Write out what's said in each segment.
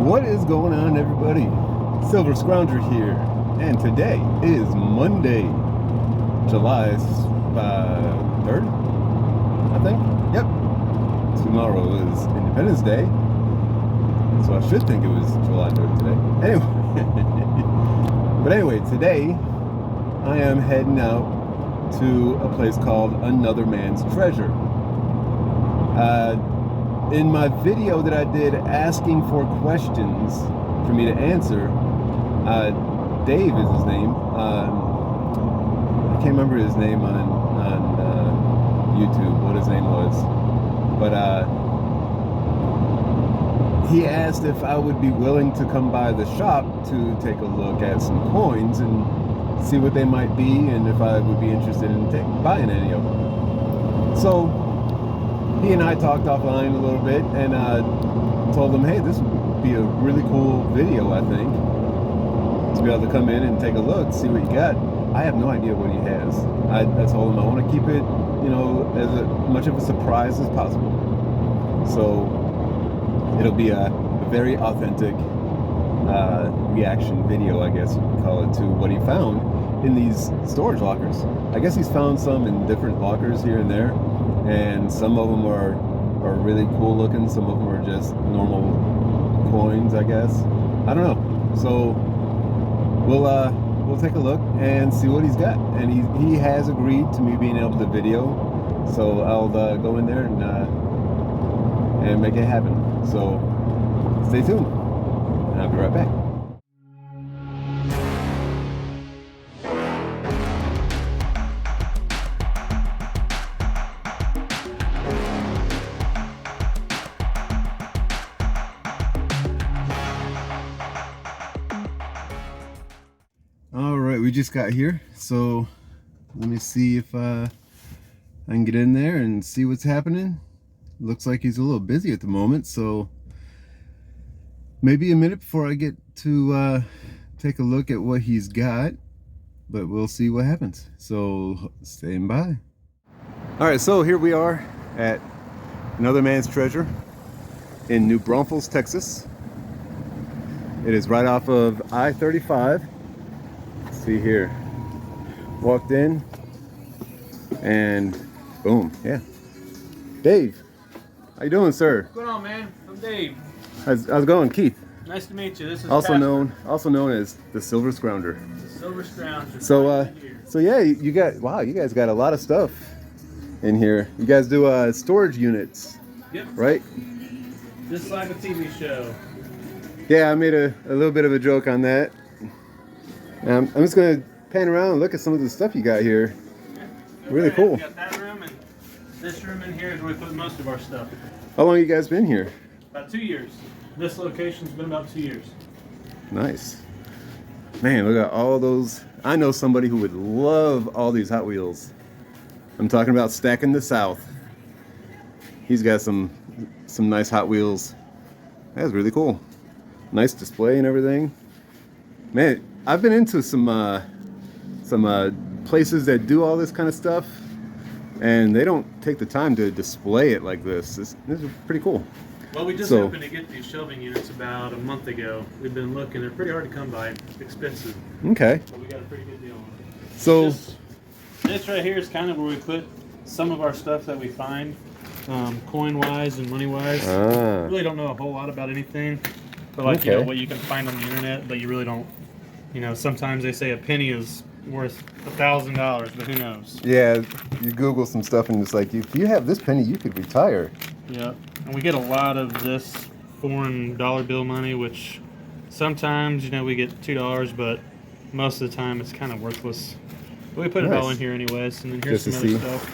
What is going on, everybody? Silver Scrounger here, and today is Monday, July 3rd, I think. Yep. Tomorrow is Independence Day, so I should think it was July 3rd today. Anyway, but anyway, today I am heading out to a place called Another Man's Treasure. In my video that I did asking for questions for me to answer, Dave is his name. I can't remember his name on YouTube, what his name was. But he asked if I would be willing to come by the shop to take a look at some coins and see what they might be, and if I would be interested in buying any of them. So he and I talked offline a little bit, and told him, hey, this would be a really cool video, I think, to be able to come in and take a look, see what you got. I have no idea what he has. I told him I want to keep it, you know, as much of a surprise as possible. So it'll be a very authentic reaction video, I guess you could call it, to what he found in these storage lockers. I guess he's found some in different lockers here and there, and some of them are really cool looking, some of them are just normal coins, I guess. I don't know. So we'll take a look and see what he's got, and he has agreed to me being able to video, so I'll go in there and make it happen. So stay tuned, and I'll be right back. Alright, we just got here, so let me see if I can get in there and see what's happening. Looks like he's a little busy at the moment, so maybe a minute before I get to take a look at what he's got, but we'll see what happens. So stand by. Alright, so here we are at Another Man's Treasure in New Braunfels, Texas. It is right off of I-35. See here, walked in and boom. Yeah, Dave, how you doing, sir? What's going on, man? I'm Dave. How's it going? Keith. Nice to meet you. This is also Casper. known as the Silver Scrounger. The Silver Scrounger. So yeah, you guys got a lot of stuff in here. You guys do storage units. Yep. Right? Just like a TV show. Yeah, I made a little bit of a joke on that. I'm just gonna pan around and look at some of the stuff you got here. Yeah. Really cool. We got that room, and this room in here is where we put most of our stuff. How long you guys been here? About 2 years. This location's been about 2 years. Nice. Man, look at all those. I know somebody who would love all these Hot Wheels. I'm talking about Stacking the South. He's got some nice Hot Wheels. That's really cool. Nice display and everything. Man, I've been into some places that do all this kind of stuff, and they don't take the time to display it like this. This is pretty cool. Well, we just happened to get these shelving units about a month ago. We've been looking. They're pretty hard to come by. Expensive. Okay. But we got a pretty good deal on it. So this right here is kind of where we put some of our stuff that we find, coin-wise and money-wise. Really don't know a whole lot about anything, but like you know what you can find on the internet, but you really don't. You know, sometimes they say a penny is worth $1,000, but who knows? Yeah, you Google some stuff and it's like, if you have this penny, you could retire. Yeah, and we get a lot of this foreign dollar bill money, which sometimes, you know, we get $2, but most of the time it's kind of worthless. But we put it all in here anyways, and then here's some other stuff.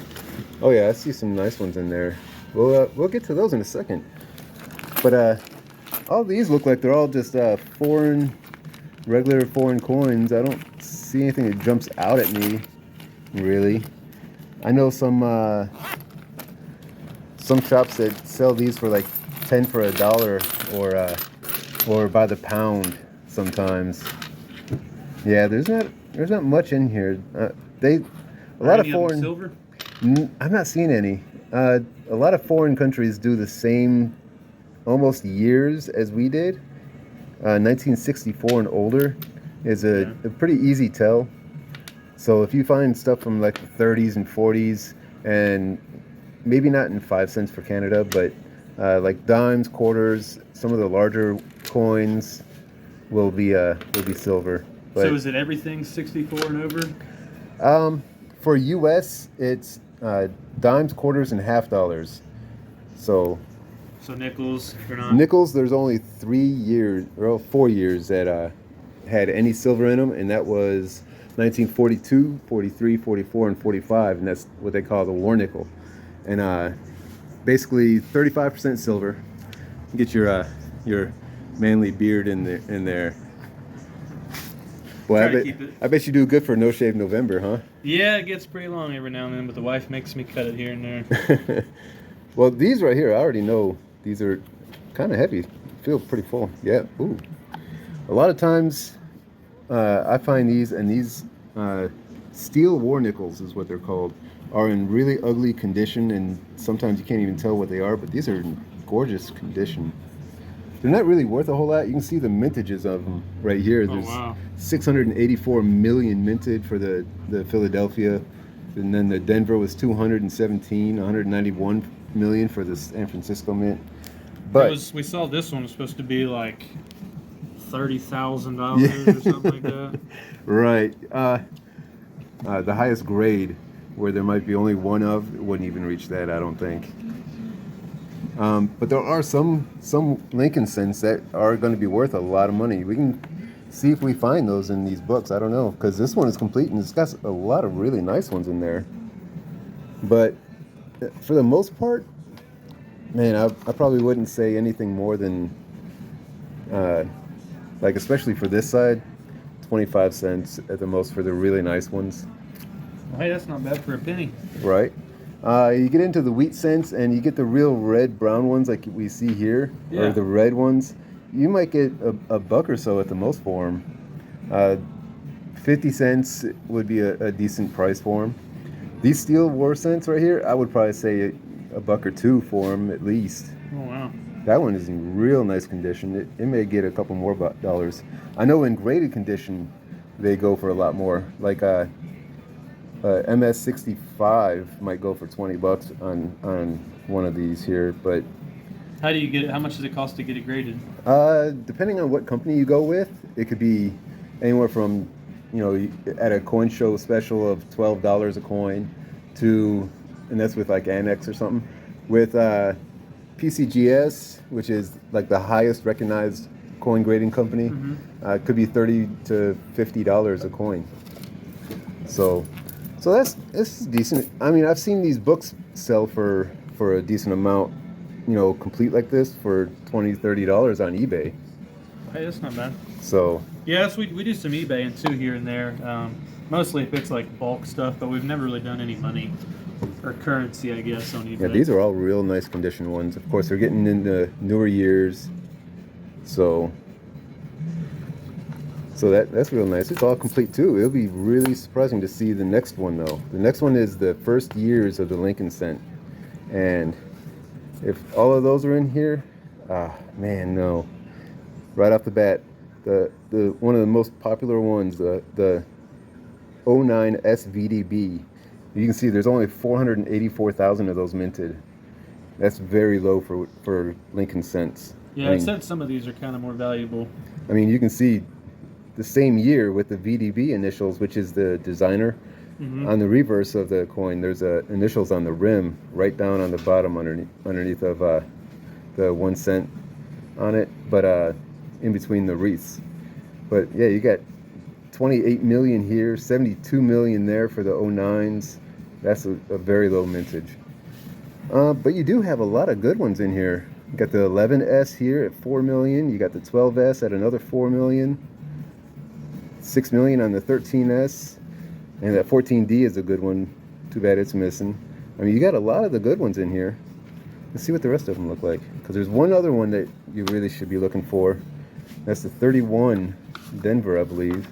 Oh yeah, I see some nice ones in there. We'll get to those in a second. But all these look like they're all just regular foreign coins. I don't see anything that jumps out at me, really. I know some shops that sell these for like 10 for $1 or by the pound sometimes. Yeah, there's not much in here. A lot of foreign silver. I'm not seeing any. A lot of foreign countries do the same almost years as we did, 1964 and older is a pretty easy tell. So if you find stuff from like the 30s and 40s, and maybe not in 5 cents for Canada, but like dimes, quarters, some of the larger coins will be silver. But, so is it everything 64 and over? For US, it's dimes, quarters, and half dollars. So nickels, they're not. Nickels, there's only 3 years or 4 years that had any silver in them, and that was 1942, 43, 44, and 45, and that's what they call the war nickel. And basically 35% silver. Get your manly beard in there. Boy, I bet you do good for No Shave November, huh? Yeah, it gets pretty long every now and then, but the wife makes me cut it here and there. Well, these right here, I already know these are kind of heavy. Feel pretty full. Yeah. Ooh. A lot of times, I find these, and these steel war nickels is what they're called, are in really ugly condition, and sometimes you can't even tell what they are. But these are in gorgeous condition. They're not really worth a whole lot. You can see the mintages of them right here. There's 684 million minted for the Philadelphia, and then the Denver was 217, 191 million for the San Francisco mint. But we saw this one was supposed to be like $30,000 or something like that. Right. The highest grade, where there might be only one of, it wouldn't even reach that, I don't think. But there are some Lincoln cents that are going to be worth a lot of money. We can see if we find those in these books. I don't know, because this one is complete and it's got a lot of really nice ones in there. But for the most part, man, I probably wouldn't say anything more than, like especially for this side, 25 cents at the most for the really nice ones. Well, hey, that's not bad for a penny. Right. You get into the wheat cents and you get the real red brown ones like we see here, or the red ones. You might get a buck or so at the most for them. 50 cents would be a decent price for them. These steel war cents right here, I would probably say a buck or two for them at least. Oh, wow. That one is in real nice condition. It may get a couple more dollars. I know in graded condition, they go for a lot more. Like MS65 might go for $20 on one of these here, but how do you get it? How much does it cost to get it graded? Depending on what company you go with, it could be anywhere from, at a coin show special of $12 a coin to, and that's with like Annex or something, with PCGS, which is like the highest recognized coin grading company, could be $30 to $50 a coin. So that's decent. I mean, I've seen these books sell for a decent amount, complete like this for $20, $30 on eBay. Hey, that's not bad. So yes, we do some eBaying too here and there. Mostly if it's like bulk stuff, but we've never really done any money or currency, I guess, on eBay. Yeah, these are all real nice condition ones. Of course, they're getting into newer years, so that's real nice. It's all complete too. It'll be really surprising to see the next one though. The next one is the first years of the Lincoln cent, and if all of those are in here, man, no. Right off the bat, the one of the most popular ones, the 09 SVDB. You can see there's only 484,000 of those minted. That's very low for Lincoln cents. Yeah, it said some of these are kind of more valuable. I mean, you can see the same year with the VDB initials, which is the designer. On the reverse of the coin, there's initials on the rim, right down on the bottom underneath of the 1 cent on it, but in between the wreaths. But yeah, you got 28 million here, 72 million there for the 09s. That's a very low mintage. But you do have a lot of good ones in here. You got the 11S here at 4 million. You got the 12S at another 4 million. 6 million on the 13S. And that 14D is a good one. Too bad it's missing. I mean, you got a lot of the good ones in here. Let's see what the rest of them look like. Because there's one other one that you really should be looking for. That's the 31 Denver, I believe.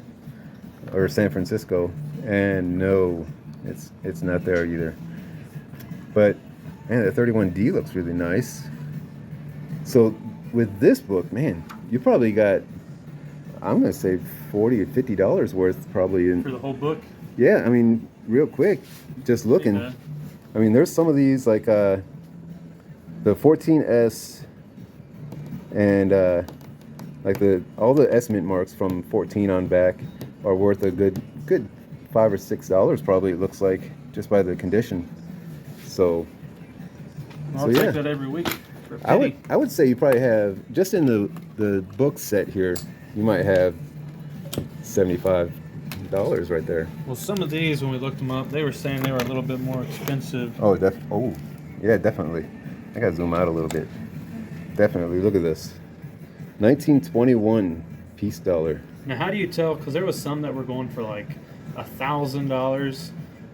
Or San Francisco. And no, it's not there either. But, man, the 31D looks really nice. So, with this book, man, you probably got I'm gonna say $40 or $50 worth probably. For the whole book? Yeah, I mean, real quick, just looking. Yeah. I mean, there's some of these like the 14S and like all the S Mint marks from 14 on back are worth a good $5 or $6 probably. It looks like just by the condition. So I'll yeah. take that every week. For a penny. I would say you probably have just in the book set here, you might have $75 right there. Well, some of these, when we looked them up, they were saying they were a little bit more expensive. Oh, yeah, definitely. I gotta zoom out a little bit. Definitely, look at this, 1921 piece dollar. Now, how do you tell? Because there was some that were going for like $1,000,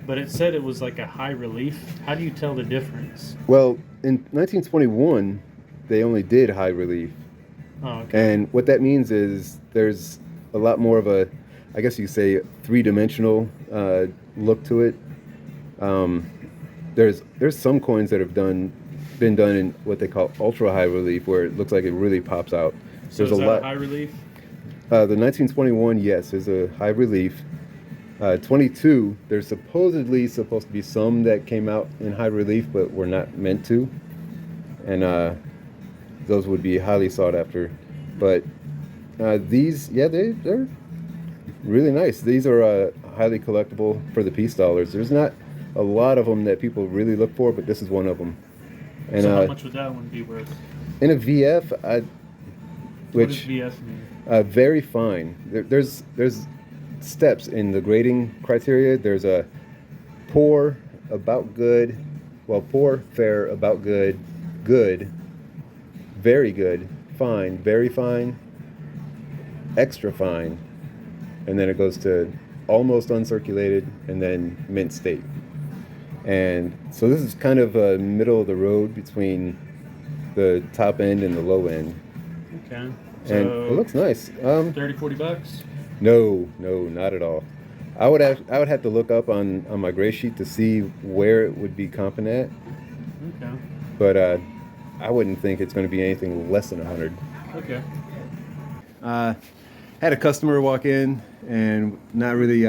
but it said it was like a high relief. How do you tell the difference? Well, in 1921, they only did high relief. Oh, okay. And what that means is there's a lot more of a, I guess you could say, three-dimensional look to it. There's some coins that have been done in what they call ultra high relief, where it looks like it really pops out. So there's is a that lot. high relief? The 1921, yes, is a high relief. 22, there's supposedly supposed to be some that came out in high relief, but were not meant to, and those would be highly sought after. But these, yeah, they're really nice. These are highly collectible for the piece dollars. There's not a lot of them that people really look for, but this is one of them. And so how much would that one be worth? In a VF, What does VF mean? Very fine. There's steps in the grading criteria. There's a poor, about good, well, poor, fair, about good, good, very good, fine, very fine, extra fine, and then it goes to almost uncirculated, and then mint state. And so this is kind of a middle of the road between the top end and the low end. Okay. So and it looks nice. 30, $40? No, not at all. I would have to look up on my gray sheet to see where it would be comping at. Okay. But I wouldn't think it's going to be anything less than 100. Okay. Had a customer walk in and not really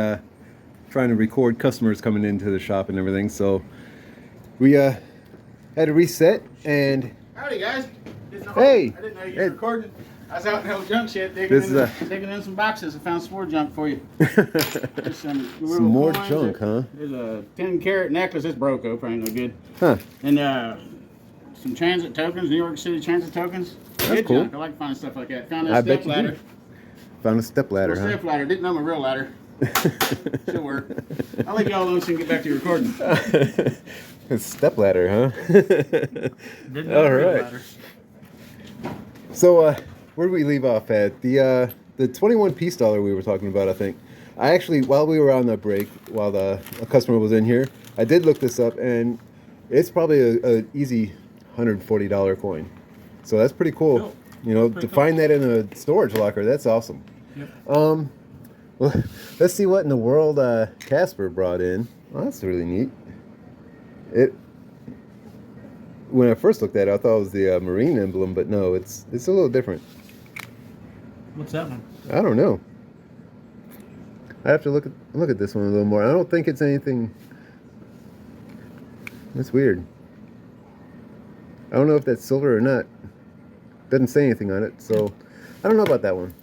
trying to record customers coming into the shop and everything, so we had to reset. And howdy, guys. Hey. I didn't know you were recording. I was out in the junk shed digging in some boxes. I found some more junk for you. Some more junk, huh? There's a 10-carat necklace. It's broke, probably no good. Huh. And some transit tokens, New York City transit tokens. That's good cool. Junk. I like finding stuff like that. Found I a bet step you ladder. did. Found a step ladder, huh? Step ladder. Didn't know my real ladder. Should work. I'll leave y'all alone so you can get back to your recording. It's step ladder, huh? Didn't know All real right. ladder. So where did we leave off at? The 21 piece dollar we were talking about, I think. I actually, while we were on the break, while a customer was in here, I did look this up, and it's probably a easy $140 coin. So that's pretty cool. Cool. You know, Pretty to find that in a storage locker, that's awesome. Yep. Well, let's see what in the world Casper brought in. Oh, that's really neat. When I first looked at it, I thought it was the marine emblem, but no, it's a little different. What's that one? I don't know. I have to look at this one a little more. I don't think it's anything. That's weird. I don't know if that's silver or not. Doesn't say anything on it, so I don't know about that one.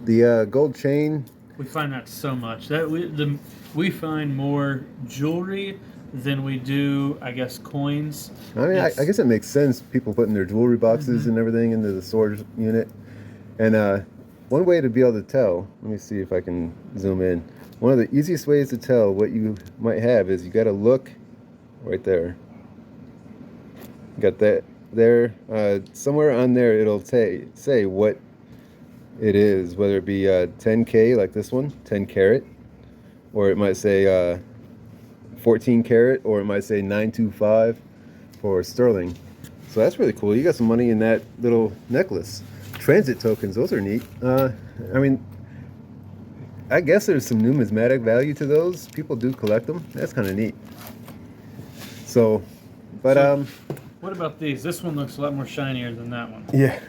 The gold chain. We find that so much. That we find more jewelry than we do, I guess, coins. I mean, I guess it makes sense. People putting their jewelry boxes and everything into the storage unit. And one way to be able to tell, let me see if I can zoom in. One of the easiest ways to tell what you might have is you got to look right there. Got that there. Somewhere on there it'll say what it is, whether it be 10K like this one, 10 carat, or it might say 14 carat, or it might say 925 for sterling. So that's really cool. You got some money in that little necklace. Transit tokens, those are neat. I mean, I guess there's some numismatic value to those. People do collect them. That's kind of neat. So, but what about these? This one looks a lot more shinier than that one. yeah.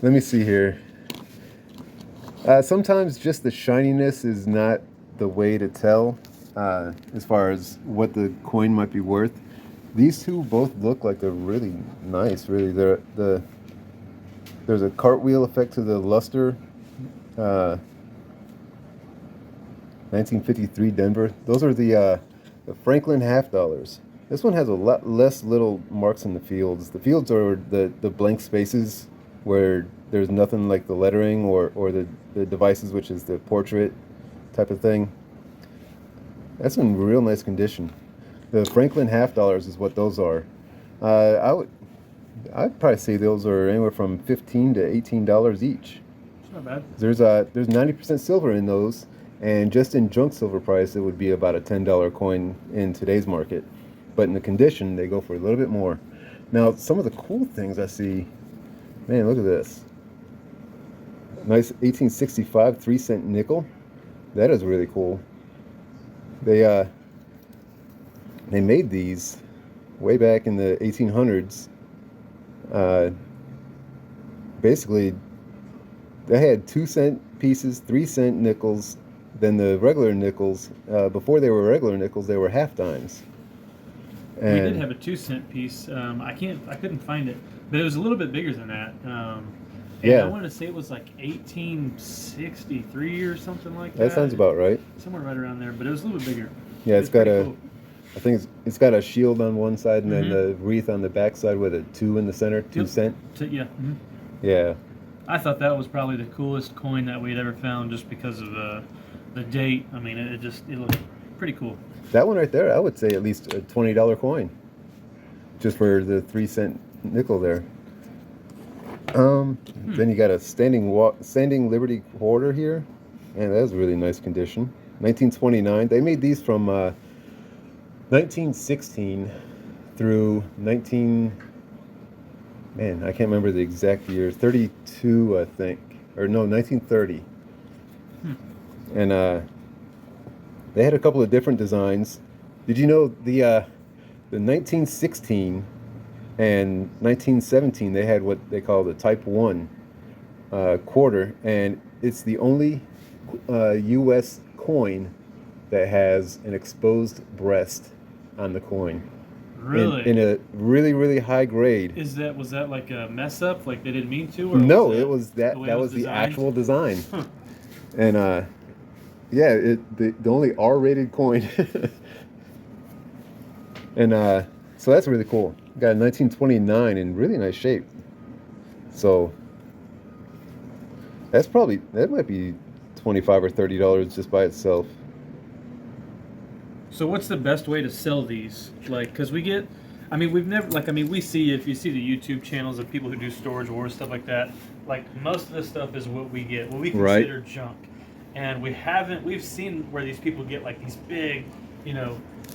Let me see here. Sometimes just the shininess is not the way to tell as far as what the coin might be worth. These two both look like they're really nice. Really, there's a cartwheel effect to the luster. 1953 Denver. Those are the Franklin half dollars. This one has a lot less little marks in the fields. The fields are the blank spaces where there's nothing like the lettering or the devices, which is the portrait type of thing. That's in real nice condition. The Franklin half dollars is what those are. I'd probably say those are anywhere from $15 to $18 each. It's not bad. There's 90% silver in those, and just in junk silver price, it would be about a $10 coin in today's market. But in the condition, they go for a little bit more. Now, some of the cool things I see, man, look at this. Nice 1865 3-cent nickel. That is really cool. They made these way back in the 1800s. Basically, they had 2-cent pieces, 3-cent nickels, then the regular nickels. Before they were regular nickels, they were half dimes. And we did have a 2-cent piece. I couldn't find it, but it was a little bit bigger than that. Yeah. I want to say it was like 1863 or something like that. That sounds about right. Somewhere right around there, but it was a little bit bigger. Yeah, it's got a. Cool. I think it's got a shield on one side and then the wreath on the back side with a 2 in the center, 2 cent. Yeah. Yeah. I thought that was probably the coolest coin that we'd ever found, just because of the date. I mean, it looked pretty cool. That one right there, I would say at least a $20 coin, just for the 3-cent nickel there. Then you got a standing Liberty quarter here, and that's really nice condition. 1929. They made these from 1916 through 19. Man, I can't remember the exact year. 32, I think, or no, 1930. And they had a couple of different designs. Did you know the 1916 and 1917 they had what they call the Type 1 quarter, and it's the only U.S. coin that has an exposed breast on the coin. Really? In a really, really high grade. Was that like a mess up? Like they didn't mean to? Or No, was it was that was the actual design. Huh. And yeah, the only R-rated coin. And so that's really cool. Got a 1929 in really nice shape. So that might be $25 or $30 just by itself. So what's the best way to sell these? Like, because we see, if you see the YouTube channels of people who do storage wars, stuff like that, like most of this stuff is what we consider junk. And we've seen where these people get like these big,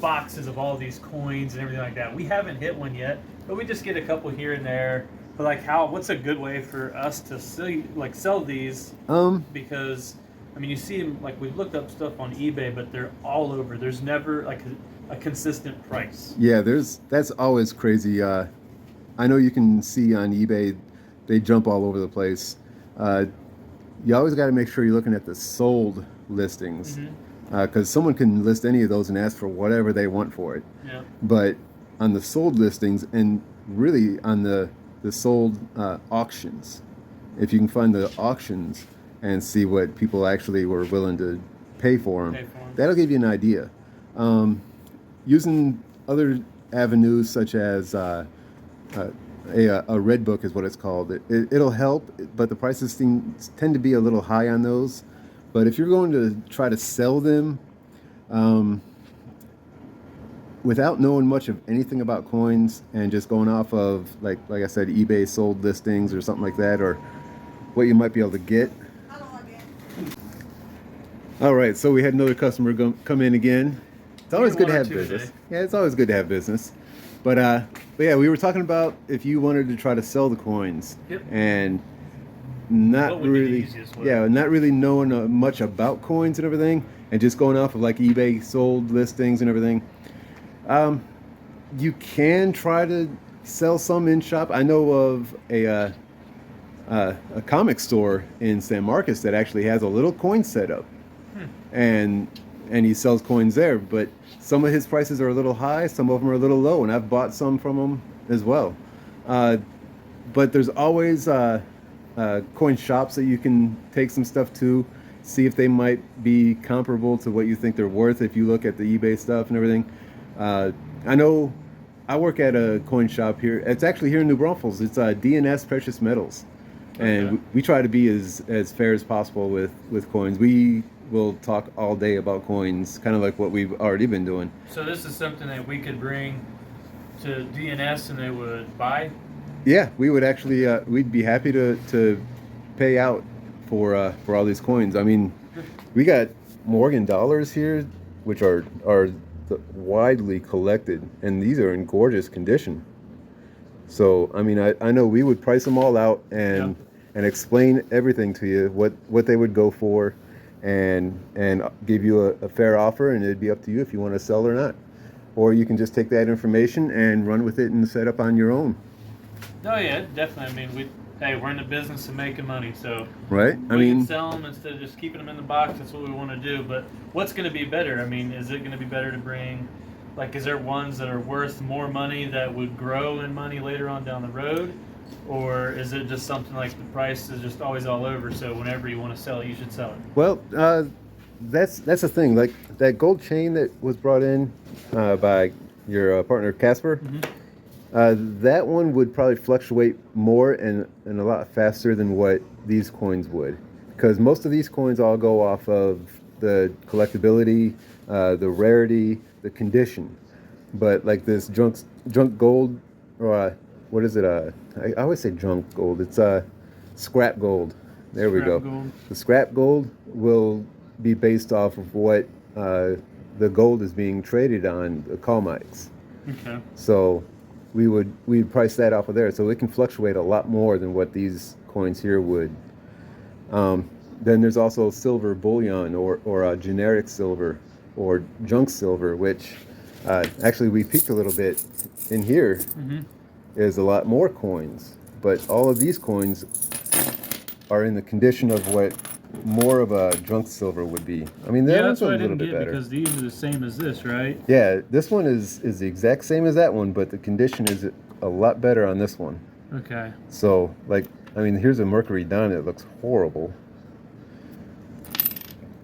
boxes of all these coins and everything like that. We haven't hit one yet, but we just get a couple here and there. But like, what's a good way for us to sell these? Because you see them, like we've looked up stuff on eBay, but they're all over. There's never like a consistent price. Yeah, that's always crazy. I know you can see on eBay, they jump all over the place. You always got to make sure you're looking at the sold listings, because someone can list any of those and ask for whatever they want for it. Yeah. But on the sold listings, and really on the sold auctions, if you can find the auctions and see what people actually were willing to pay for them, that'll give you an idea. Using other avenues such as a red book is what it's called. It'll help, but the prices tend to be a little high on those. But if you're going to try to sell them without knowing much of anything about coins and just going off of, like I said, eBay sold listings or something like that, or what you might be able to get. All right, so we had another customer come in again. It's always good to have business. Today. Yeah, it's always good to have business. But yeah, we were talking about if you wanted to try to sell the coins, and not really knowing much about coins and everything, and just going off of like eBay sold listings and everything. You can try to sell some in shop. I know of a comic store in San Marcos that actually has a little coin setup, and he sells coins there. But some of his prices are a little high, some of them are a little low, and I've bought some from him as well. But there's always coin shops that you can take some stuff to, see if they might be comparable to what you think they're worth if you look at the eBay stuff and everything. I know I work at a coin shop here. It's actually here in New Braunfels. It's D&S Precious Metals. And Okay. we try to be as fair as possible with coins. We will talk all day about coins, kind of like what we've already been doing. So this is something that we could bring to DNS and they would buy? Yeah, we would actually, we'd be happy to pay out for all these coins. I mean, we got Morgan dollars here, which are widely collected, and these are in gorgeous condition. So, I mean, I know we would price them all out and explain everything to you, what they would go for, and give you a fair offer, and it'd be up to you if you want to sell or not. Or you can just take that information and run with it and set up on your own. Oh yeah, definitely. I mean, we're in the business of making money, so Right? I we mean, can sell them instead of just keeping them in the box. That's what we want to do. But what's going to be better? I mean, is it going to be better to bring, like, is there ones that are worth more money that would grow in money later on down the road? Or is it just something like the price is just always all over, so whenever you want to sell it, you should sell it? well, that's the thing. Like that gold chain that was brought in by your partner Casper. That one would probably fluctuate more and a lot faster than what these coins would, because most of these coins all go off of the collectability, the rarity, the condition. But like this junk gold, or what is it? I always say junk gold. It's scrap gold. There we go. Scrap gold. The scrap gold will be based off of what the gold is being traded on, the call mics. Okay. So we'd price that off of there, so it can fluctuate a lot more than what these coins here would. Then there's also silver bullion or generic silver or junk silver, which actually we peaked a little bit in here. Is a lot more coins, but all of these coins are in the condition of what more of a junk silver would be. I mean, that one's that's a what I little didn't bit get better. because these are the same as this, right? Yeah, this one is the exact same as that one, but the condition is a lot better on this one. Okay. So, like, I mean, here's a mercury dime that looks horrible.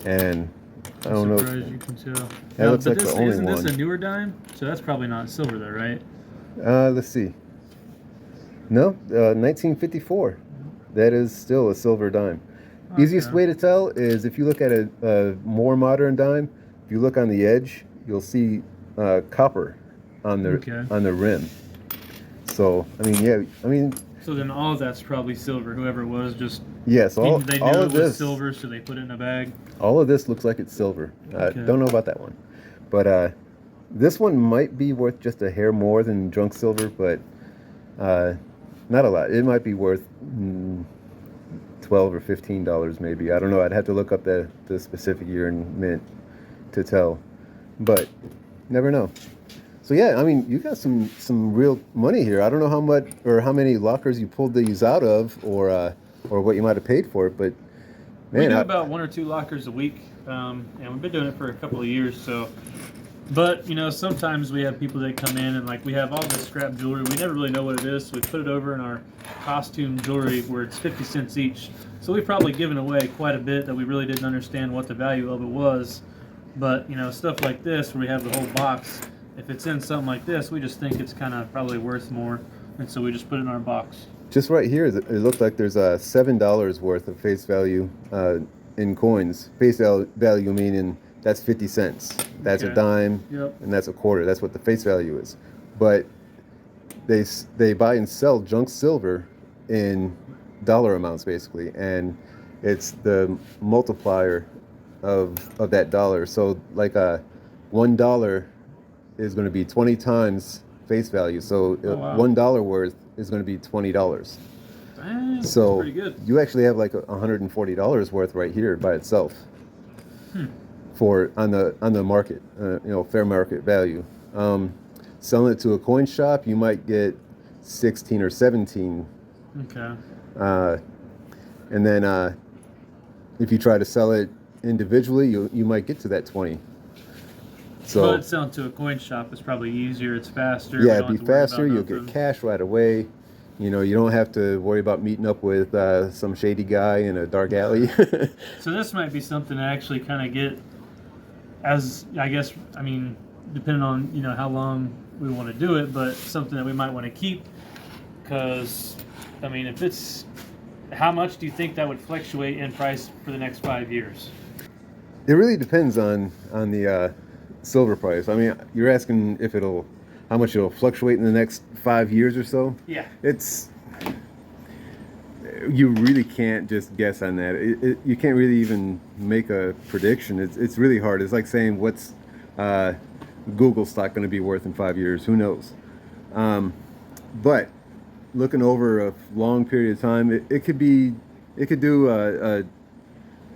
And I don't know. Surprised you can tell. That looks but like the only isn't this one. a newer dime? So that's probably not silver though, right? Let's see. No, 1954. That is still a silver dime. Easiest way to tell is if you look at a more modern dime, if you look on the edge, you'll see copper on the rim. So, I mean, yeah, I mean. So then all of that's probably silver. Whoever it was just. Yes, all They knew all it of was this. silver, so they put it in a bag. All of this looks like it's silver. Okay. Don't know about that one, but this one might be worth just a hair more than junk silver, but not a lot. It might be worth $12 or $15 maybe. I don't know. I'd have to look up the specific year and mint to tell, but never know. So yeah, I mean, you got some real money here. I don't know how much or how many lockers you pulled these out of, or what you might have paid for it, but man, We do about 1 or 2 lockers a week, and we've been doing it for a couple of years. So, but you know, sometimes we have people that come in and like we have all this scrap jewelry. We never really know what it is, so we put it over in our costume jewelry where it's 50 cents each. So we've probably given away quite a bit that we really didn't understand what the value of it was. But you know, stuff like this where we have the whole box. If it's in something like this, we just think it's kind of probably worth more, and so we just put it in our box. just right here, it looks like there's $7 worth of face value in coins. Face value meaning that's 50 cents. That's a Okay. dime, Yep. and that's a quarter. That's what the face value is. But they buy and sell junk silver in dollar amounts basically, and it's the multiplier of that dollar. So like $1 is going to be 20 times face value. So Oh, wow. $1 worth is going to be $20. Dang, So that's pretty good. you actually have like $140 worth right here by itself for on the market, fair market value. Selling it to a coin shop, you might get 16 or 17. Okay. and then if you try to sell it individually, you might get to that 20. So but selling to a coin shop is probably easier. It's faster. yeah, it'd be faster. You'll get cash right away. You know, you don't have to worry about meeting up with some shady guy in a dark alley. So this might be something to actually kind of get, as I guess, I mean, depending on, you know, how long we want to do it, but something that we might want to keep, because, I mean, if it's, how much do you think that would fluctuate in price for the next 5 years? It really depends on the silver price. I mean, you're asking if how much it'll fluctuate in the next 5 years or so? Yeah. You really can't just guess on that. You can't really even make a prediction. It's really hard. It's like saying what's Google stock going to be worth in 5 years. Who knows? But looking over a long period of time, it could do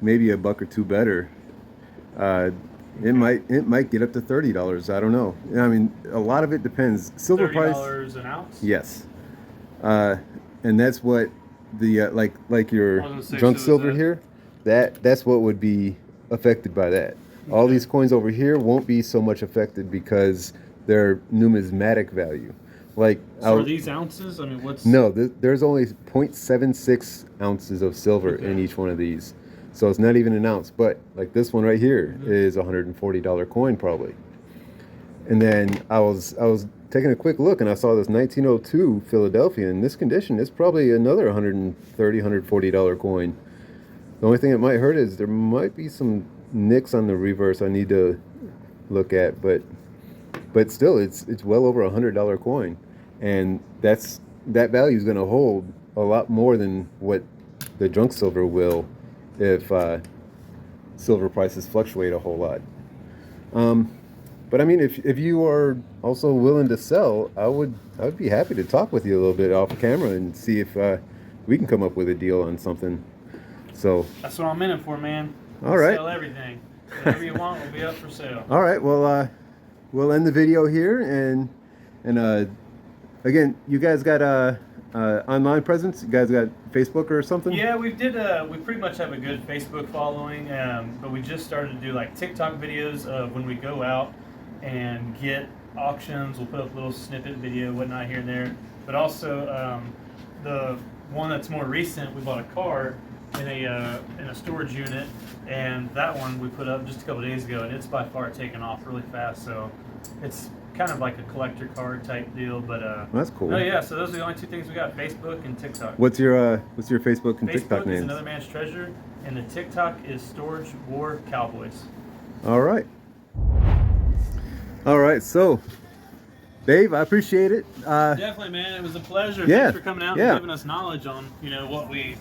maybe $1 or $2 better. It might get up to $30. I don't know. I mean, a lot of it depends. Silver price. $30 an ounce. Yes, and that's what the like your junk silver here. That's what would be affected by that. Okay. All these coins over here won't be so much affected because they're numismatic value. Like, so are these ounces? I mean, what's... No, there's only 0.76 ounces of silver in each one of these. So it's not even an ounce. But like this one right here is a $140 coin probably. And then I was taking a quick look and I saw this 1902 Philadelphia. In this condition, it's probably another $130, $140 coin. The only thing that might hurt is there might be some nicks on the reverse I need to look at. But still, it's well over $100 coin. And that value is going to hold a lot more than what the junk silver will if silver prices fluctuate a whole lot. But I mean, if you are also willing to sell, I would be happy to talk with you a little bit off camera and see if we can come up with a deal on something. So that's what I'm in it for, man. All right. Sell everything. Whatever you want will be up for sale. All right. Well, we'll end the video here, and again, you guys got online presence? You guys got Facebook or something? Yeah, we pretty much have a good Facebook following, but we just started to do like TikTok videos of when we go out and get auctions. We'll put up a little snippet video, whatnot here and there. But also the one that's more recent, we bought a car in a storage unit, and that one we put up just a couple days ago, and it's by far taken off really fast. So it's kind of like a collector card type deal, but that's cool. Oh yeah, so those are the only two things we got: Facebook and TikTok. What's your Facebook and TikTok names? Facebook is Another Man's Treasure, and the TikTok is Storage War Cowboys. All right. So Dave, I appreciate it. Definitely, man. It was a pleasure. Yeah, Thanks for coming out and giving us knowledge on what we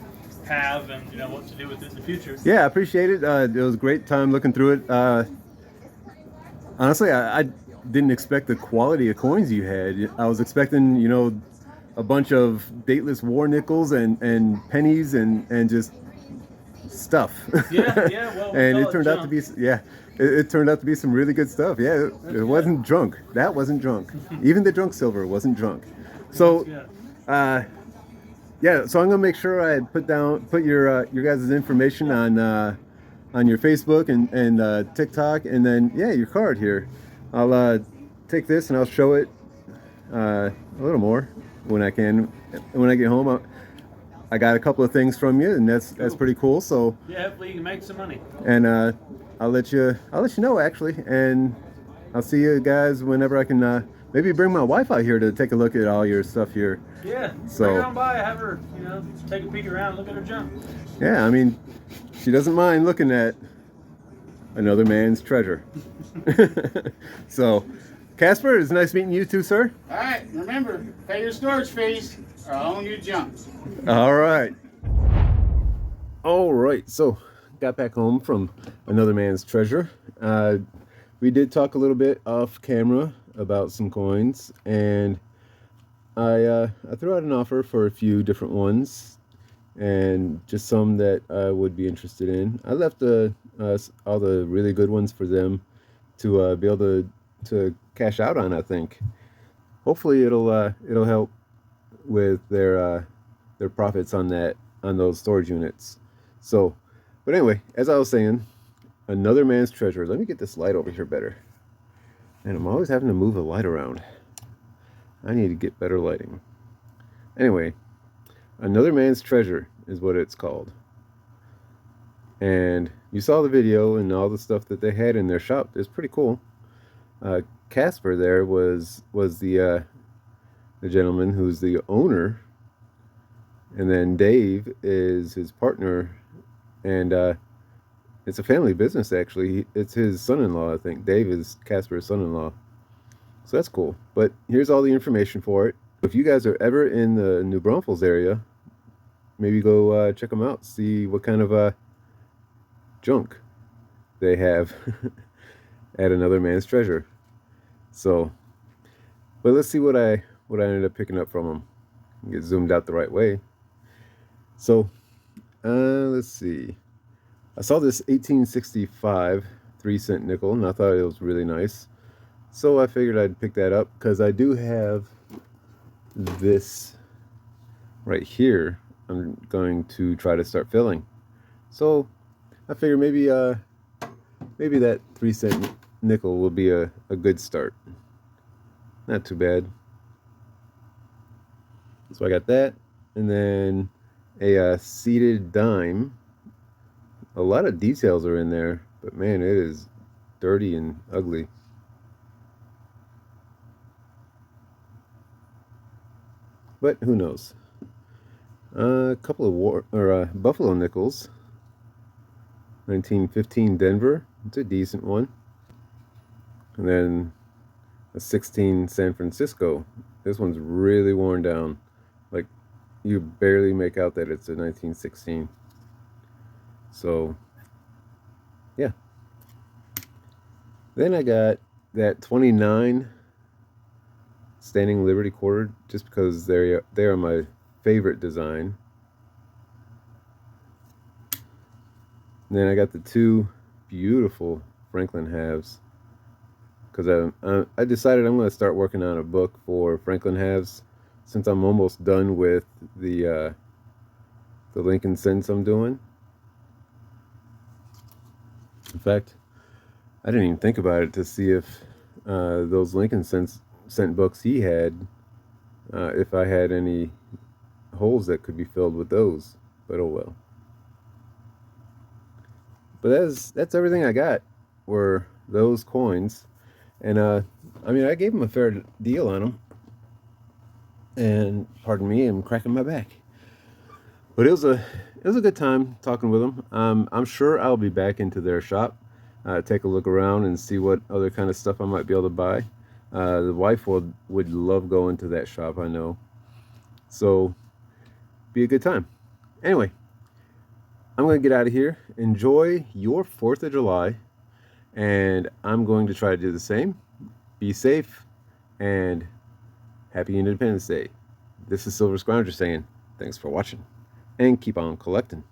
have and what to do with it in the future. Yeah, I appreciate it. It was a great time looking through it. Honestly, I didn't expect the quality of coins you had. I was expecting, a bunch of dateless war nickels and pennies and just stuff. Yeah. Well, and it turned out to be it turned out to be some really good stuff. Yeah, it wasn't junk. That wasn't junk. Even the junk silver wasn't junk. So, so I'm gonna make sure I put your guys' information on your Facebook and TikTok, and then your card here. I'll take this and I'll show it a little more when I can. When I get home, I got a couple of things from you, and that's pretty cool. So hopefully you can make some money. And I'll let you know actually, and I'll see you guys whenever I can. Maybe bring my wife out here to take a look at all your stuff here. Yeah. So bring her on by, have her take a peek around, look at her junk. Yeah, I mean, she doesn't mind looking at another man's treasure. So, Casper, it's nice meeting you too, sir. All right, remember, pay your storage fees or I'll own your junk. All right. All right, so got back home from another man's treasure. We did talk a little bit off camera about some coins, and I threw out an offer for a few different ones, and just some that I would be interested in. I left all the really good ones for them to be able to cash out on. I think hopefully it'll help with their profits on that on those storage units. So, but anyway, as I was saying, another man's treasure. Let me get this light over here better. And I'm always having to move the light around. I need to get better lighting. Anyway, another man's treasure is what it's called. And you saw the video and all the stuff that they had in their shop. It's pretty cool. Casper there was the gentleman who's the owner, and then Dave is his partner, and it's a family business actually. It's his son-in-law, I think. Dave is Casper's son-in-law. So that's cool. But here's all the information for it. If you guys are ever in the New Braunfels area, maybe go check them out. See what kind of junk they have at another man's treasure. So, but let's see what I ended up picking up from them. Get zoomed out the right way. So, let's see. I saw this 1865 3-cent nickel, and I thought it was really nice. So I figured I'd pick that up because I do have this right here. I'm going to try to start filling. So I figured maybe maybe that 3-cent nickel will be a good start. Not too bad. So I got that, and then a seated dime. A lot of details are in there, but man, it is dirty and ugly. But who knows? A couple of Buffalo nickels. 1915 Denver. It's a decent one. And then a 16 San Francisco. This one's really worn down. Like, you barely make out that it's a 1916. So, yeah. Then I got that 29 Standing Liberty quarter, just because they are my favorite design. And then I got the 2 beautiful Franklin halves, because I decided I'm going to start working on a book for Franklin halves, since I'm almost done with the Lincoln cents I'm doing. In fact, I didn't even think about it to see if those Lincoln cent books he had, if I had any holes that could be filled with those, but oh well. But that's everything I got were those coins, and I mean, I gave him a fair deal on them, and pardon me, I'm cracking my back. But it was a good time talking with them. I'm sure I'll be back into their shop, take a look around and see what other kind of stuff I might be able to buy. The wife would love going to that shop, I know. So, be a good time. Anyway, I'm going to get out of here. Enjoy your 4th of July. And I'm going to try to do the same. Be safe. And happy Independence Day. This is Silver Scrounger saying thanks for watching. And keep on collecting.